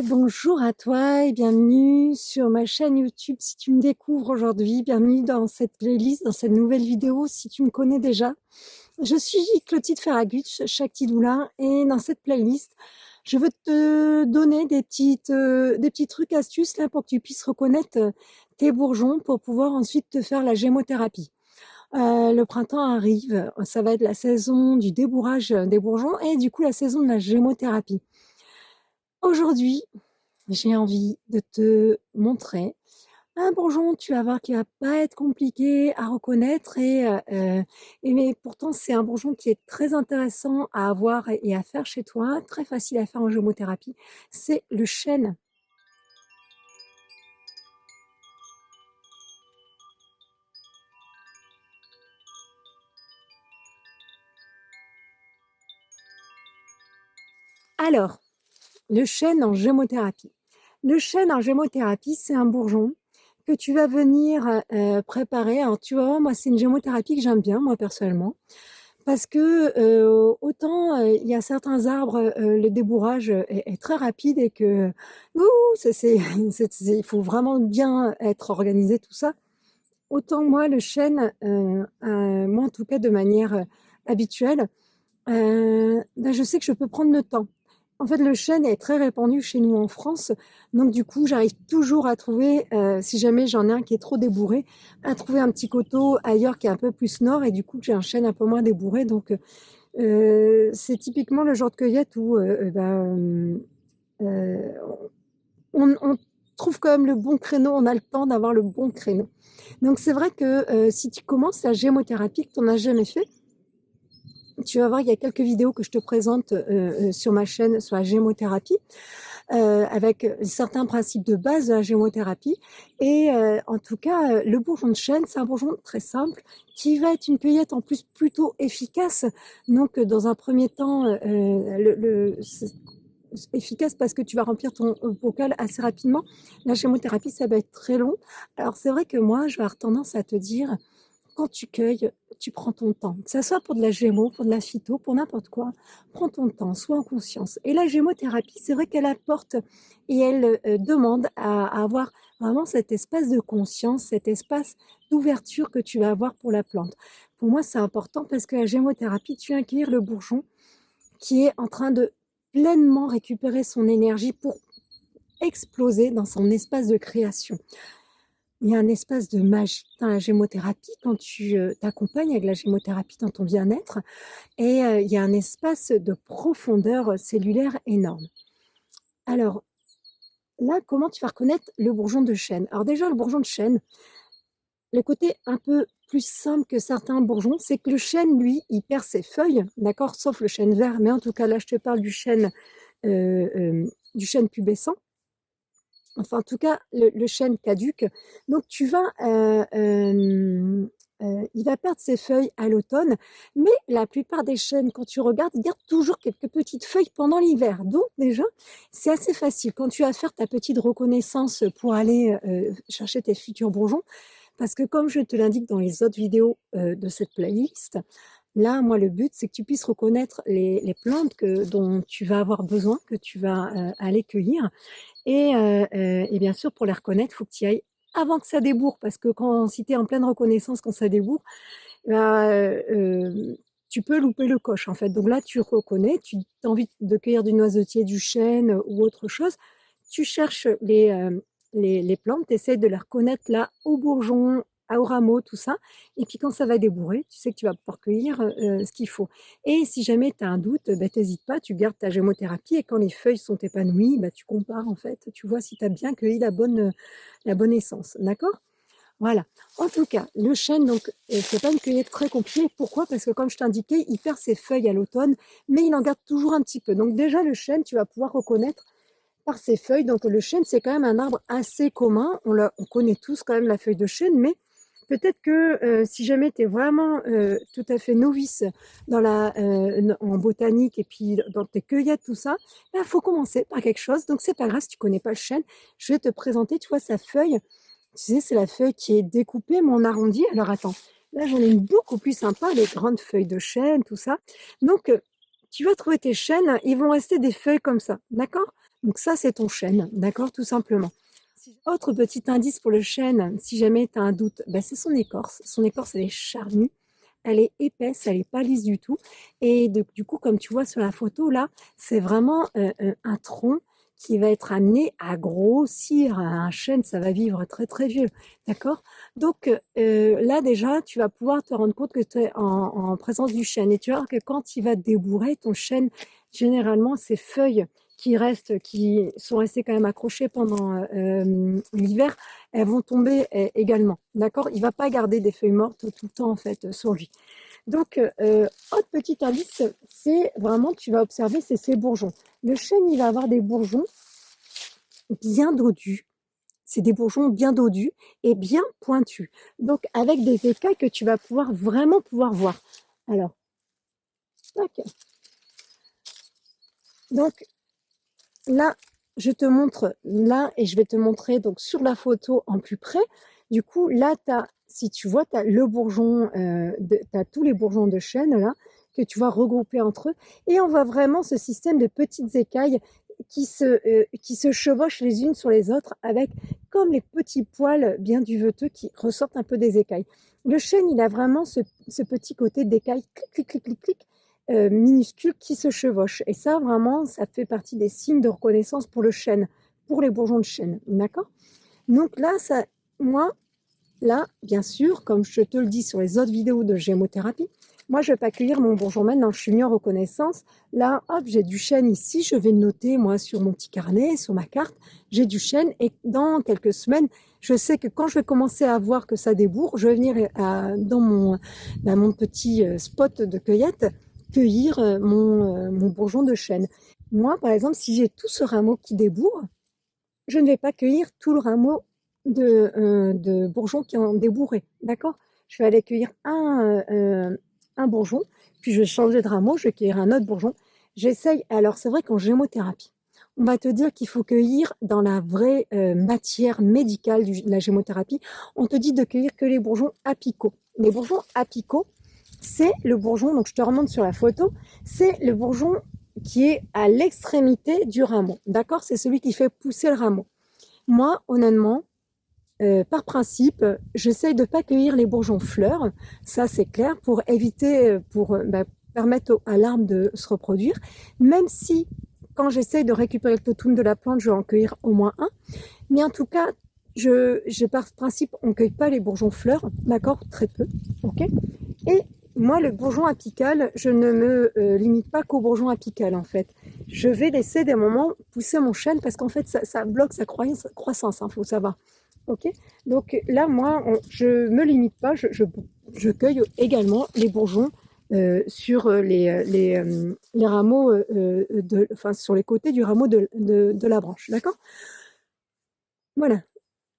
Bonjour à toi et bienvenue sur ma chaîne YouTube. Si tu me découvres aujourd'hui, bienvenue dans cette playlist, dans cette nouvelle vidéo. Si tu me connais déjà, je suis Clotilde Ferragut, Shakti Doula, et dans cette playlist, je veux te donner des petits trucs, astuces là pour que tu puisses reconnaître tes bourgeons pour pouvoir ensuite te faire la gémothérapie. Le printemps arrive, ça va être la saison du débourrage des bourgeons et du coup la saison de la gémothérapie. Aujourd'hui, j'ai envie de te montrer un bourgeon, tu vas voir qu'il va pas être compliqué à reconnaître mais pourtant c'est un bourgeon qui est très intéressant à avoir et à faire chez toi, très facile à faire en gémothérapie, c'est le chêne. Alors, le chêne en gémothérapie. Le chêne en gémothérapie, c'est un bourgeon que tu vas venir préparer. Alors tu vas voir, moi c'est une gémothérapie que j'aime bien, moi personnellement. Parce que autant il y a certains arbres, le débourrage est très rapide et que ouh, il faut vraiment bien être organisé tout ça. Autant moi le chêne, moi en tout cas de manière habituelle, je sais que je peux prendre le temps. En fait, le chêne est très répandu chez nous en France, donc du coup, j'arrive toujours à trouver, si jamais j'en ai un qui est trop débourré, à trouver un petit coteau ailleurs qui est un peu plus nord et du coup, j'ai un chêne un peu moins débourré. Donc, c'est typiquement le genre de cueillette où euh, on trouve quand même le bon créneau, on a le temps d'avoir le bon créneau. Donc, c'est vrai que si tu commences la gémothérapie que tu n'en as jamais fait, tu vas voir, il y a quelques vidéos que je te présente sur ma chaîne sur la gémothérapie, avec certains principes de base de la gémothérapie. Et en tout cas, le bourgeon de chêne, c'est un bourgeon très simple qui va être une cueillette en plus plutôt efficace. Donc, dans un premier temps, c'est efficace parce que tu vas remplir ton bocal assez rapidement. La gémothérapie, ça va être très long. Alors, c'est vrai que moi, je vais avoir tendance à te dire, quand tu cueilles, tu prends ton temps. Que ça soit pour de la gémo, pour de la phyto, pour n'importe quoi, prends ton temps, sois en conscience. Et la gémothérapie, c'est vrai qu'elle apporte et elle demande à avoir vraiment cet espace de conscience, cet espace d'ouverture que tu vas avoir pour la plante. Pour moi, c'est important parce que la gémothérapie, tu viens accueillir le bourgeon qui est en train de pleinement récupérer son énergie pour exploser dans son espace de création. Il y a un espace de magie dans la gémothérapie quand tu t'accompagnes avec la gémothérapie dans ton bien-être et il y a un espace de profondeur cellulaire énorme. Alors là, comment tu vas reconnaître le bourgeon de chêne? Alors déjà, le bourgeon de chêne, le côté un peu plus simple que certains bourgeons, c'est que le chêne, lui, il perd ses feuilles, d'accord? Sauf le chêne vert, mais en tout cas, là, je te parle du chêne pubescent. Enfin, en tout cas, le chêne caduque. Donc, il va perdre ses feuilles à l'automne, mais la plupart des chênes, quand tu regardes, ils gardent toujours quelques petites feuilles pendant l'hiver. Donc, déjà, c'est assez facile. Quand tu vas faire ta petite reconnaissance pour aller chercher tes futurs bourgeons, parce que comme je te l'indique dans les autres vidéos de cette playlist, là, moi, le but, c'est que tu puisses reconnaître les plantes dont tu vas avoir besoin, que tu vas aller cueillir. Et bien sûr, pour les reconnaître, il faut que tu y ailles avant que ça débourre, parce que si tu es en pleine reconnaissance, quand ça débourre, bah, tu peux louper le coche, en fait. Donc là, tu reconnais, tu as envie de cueillir du noisetier, du chêne ou autre chose, tu cherches les plantes, tu essaies de les reconnaître là au bourgeon, au rameau, tout ça. Et puis quand ça va débourrer, tu sais que tu vas pouvoir cueillir ce qu'il faut. Et si jamais tu as un doute, bah, t'hésites pas, tu gardes ta gémothérapie et quand les feuilles sont épanouies, bah, tu compares en fait, tu vois si tu as bien cueilli la bonne essence. D'accord? Voilà. En tout cas, le chêne, donc, c'est pas une cueillette très compliquée. Pourquoi? Parce que comme je t'indiquais, il perd ses feuilles à l'automne, mais il en garde toujours un petit peu. Donc déjà, le chêne, tu vas pouvoir reconnaître par ses feuilles. Donc le chêne, c'est quand même un arbre assez commun. On connaît tous quand même la feuille de chêne, mais peut-être que si jamais tu es vraiment tout à fait novice en botanique et puis dans tes cueillettes, tout ça, il faut commencer par quelque chose. Donc c'est pas grave si tu connais pas le chêne. Je vais te présenter, tu vois, sa feuille. Tu sais, c'est la feuille qui est découpée, mais en arrondi. Alors attends, là j'en ai une beaucoup plus sympa, les grandes feuilles de chêne, tout ça. Donc tu vas trouver tes chênes, ils vont rester des feuilles comme ça, d'accord? Donc ça, c'est ton chêne, d'accord, tout simplement. Autre petit indice pour le chêne, si jamais tu as un doute, ben, c'est son écorce. Son écorce, elle est charnue, elle est épaisse, elle n'est pas lisse du tout. Et du coup, comme tu vois sur la photo, là, c'est vraiment un tronc qui va être amené à grossir. Un chêne, ça va vivre très très vieux, d'accord? Donc là, déjà, tu vas pouvoir te rendre compte que tu es en présence du chêne. Et tu vas voir que quand il va débourrer, ton chêne, généralement, ses feuilles qui sont restées quand même accrochées pendant l'hiver, elles vont tomber également, d'accord? Il ne va pas garder des feuilles mortes tout le temps, en fait, sur lui. Donc, autre petit indice, c'est vraiment, tu vas observer, c'est ces bourgeons. Le chêne, il va avoir des bourgeons bien dodus. C'est des bourgeons bien dodus et bien pointus. Donc, avec des écailles que tu vas vraiment pouvoir voir. Alors, ok. Donc, là, je te montre là et je vais te montrer donc sur la photo en plus près. Du coup, là, si tu vois, tu as le bourgeon, tu as tous les bourgeons de chêne là que tu vas regrouper entre eux. Et on voit vraiment ce système de petites écailles qui se chevauchent les unes sur les autres avec comme les petits poils bien duveteux qui ressortent un peu des écailles. Le chêne, il a vraiment ce petit côté d'écailles, clic, clic, clic, clic, clic, minuscules qui se chevauchent. Et ça, vraiment, ça fait partie des signes de reconnaissance pour le chêne, pour les bourgeons de chêne. D'accord? Donc là, moi, là, bien sûr, comme je te le dis sur les autres vidéos de gémothérapie, moi, je ne vais pas cueillir mon bourgeon maintenant, je suis mis en reconnaissance. Là, hop, j'ai du chêne ici, je vais le noter, moi, sur mon petit carnet, sur ma carte, j'ai du chêne et dans quelques semaines, je sais que quand je vais commencer à voir que ça débourre, je vais venir dans mon petit spot de cueillette cueillir mon bourgeon de chêne. Moi, par exemple, si j'ai tout ce rameau qui débourre, je ne vais pas cueillir tout le rameau de bourgeons qui ont débourré, d'accord? Je vais aller cueillir un bourgeon, puis je vais changer de rameau, je vais cueillir un autre bourgeon. J'essaye, alors c'est vrai qu'en gémothérapie, on va te dire qu'il faut cueillir dans la vraie matière médicale de la gémothérapie. On te dit de cueillir que les bourgeons apicaux. Les bourgeons apicaux, c'est le bourgeon, donc je te remonte sur la photo, c'est le bourgeon qui est à l'extrémité du rameau, d'accord? C'est celui qui fait pousser le rameau. Moi, honnêtement, par principe, j'essaye de ne pas cueillir les bourgeons fleurs, ça c'est clair, pour éviter, permettre à l'arbre de se reproduire, même si quand j'essaye de récupérer le totum de la plante, je vais en cueillir au moins un. Mais en tout cas, par principe, on ne cueille pas les bourgeons fleurs, d'accord? Très peu, ok? Et moi, le bourgeon apical, je ne me limite pas qu'au bourgeon apical, en fait. Je vais laisser des moments pousser mon chêne parce qu'en fait, ça bloque sa croissance, il faut savoir. Ok. Donc là, moi, je me limite pas, je cueille également les bourgeons sur les rameaux, enfin sur les côtés du rameau de la branche, d'accord? Voilà.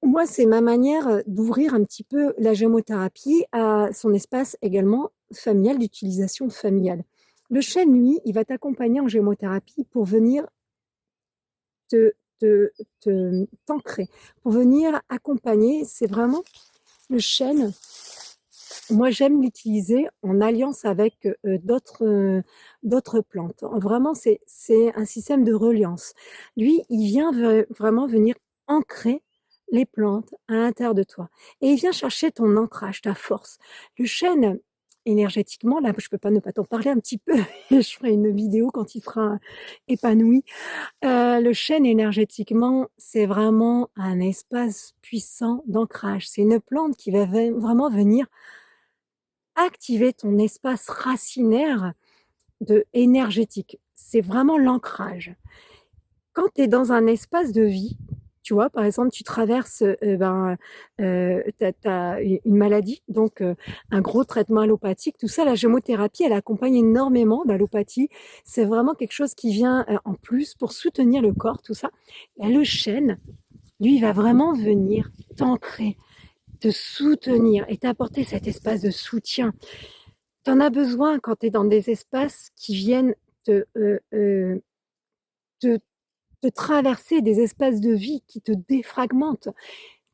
Moi, c'est ma manière d'ouvrir un petit peu la gémothérapie à son espace également familial, d'utilisation familiale. Le chêne, lui, il va t'accompagner en gémothérapie pour venir te, t'ancrer, pour venir accompagner. C'est vraiment le chêne. Moi, j'aime l'utiliser en alliance avec d'autres plantes. Vraiment, c'est un système de reliance. Lui, il vient vraiment venir ancrer les plantes à l'intérieur de toi. Et il vient chercher ton ancrage, ta force. Le chêne, énergétiquement, là, je peux pas ne pas t'en parler un petit peu. Je ferai une vidéo quand il sera épanoui. Le chêne, énergétiquement, c'est vraiment un espace puissant d'ancrage. C'est une plante qui va vraiment venir activer ton espace racinaire énergétique. C'est vraiment l'ancrage. Quand tu es dans un espace de vie, tu vois, par exemple, tu traverses t'as une maladie, donc un gros traitement allopathique, tout ça, la gémothérapie, elle accompagne énormément l'allopathie. C'est vraiment quelque chose qui vient en plus pour soutenir le corps, tout ça. Et le chêne, lui, il va vraiment venir t'ancrer, te soutenir et t'apporter cet espace de soutien. Tu en as besoin quand tu es dans des espaces qui viennent te, te traverser, des espaces de vie qui te défragmentent.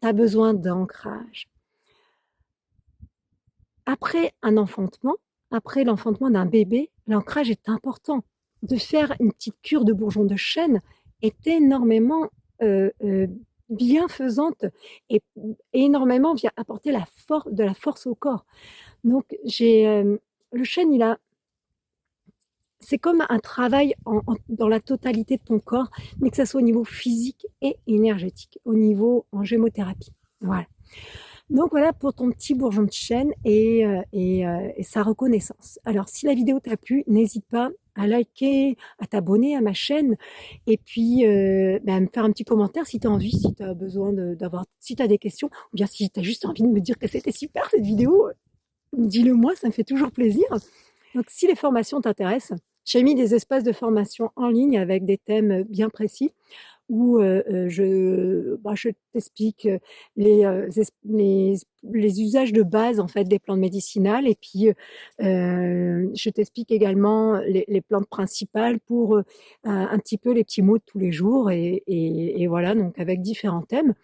Tu as besoin d'ancrage. Après un enfantement, après l'enfantement d'un bébé, l'ancrage est important. De faire une petite cure de bourgeon de chêne est énormément bienfaisante et énormément vient apporter de la force au corps. Donc, le chêne, c'est comme un travail dans la totalité de ton corps, mais que ça soit au niveau physique et énergétique, au niveau en gémothérapie. Voilà. Donc voilà pour ton petit bourgeon de chêne et sa reconnaissance. Alors si la vidéo t'a plu, n'hésite pas à liker, à t'abonner à ma chaîne et puis à me faire un petit commentaire si tu as envie, si tu as besoin si tu as des questions ou bien si tu as juste envie de me dire que c'était super cette vidéo, dis-le moi, ça me fait toujours plaisir. Donc si les formations t'intéressent, j'ai mis des espaces de formation en ligne avec des thèmes bien précis où je t'explique les usages de base en fait des plantes médicinales et puis je t'explique également les plantes principales pour un petit peu les petits mots de tous les jours et voilà donc avec différents thèmes.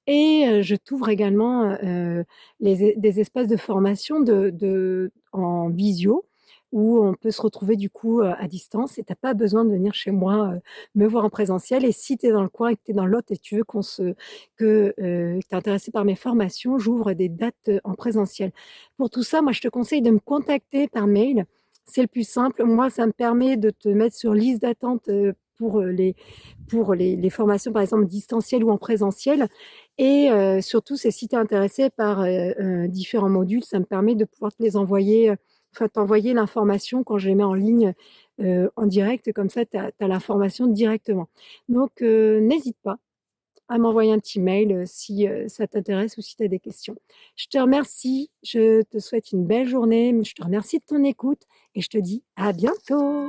Et je t'ouvre également des espaces de formation en visio où on peut se retrouver du coup à distance et tu n'as pas besoin de venir chez moi me voir en présentiel. Et si tu es dans le coin et que tu es dans l'autre et tu veux que tu es intéressé par mes formations, j'ouvre des dates en présentiel. Pour tout ça, moi je te conseille de me contacter par mail. C'est le plus simple. Moi, ça me permet de te mettre sur liste d'attente pour les formations, par exemple, distancielles ou en présentiel. Et surtout, c'est si tu es intéressé par différents modules, ça me permet de pouvoir te les envoyer, enfin t'envoyer l'information quand je les mets en ligne en direct, comme ça tu as l'information directement. Donc n'hésite pas à m'envoyer un petit mail si ça t'intéresse ou si tu as des questions. Je te remercie, je te souhaite une belle journée, je te remercie de ton écoute et je te dis à bientôt.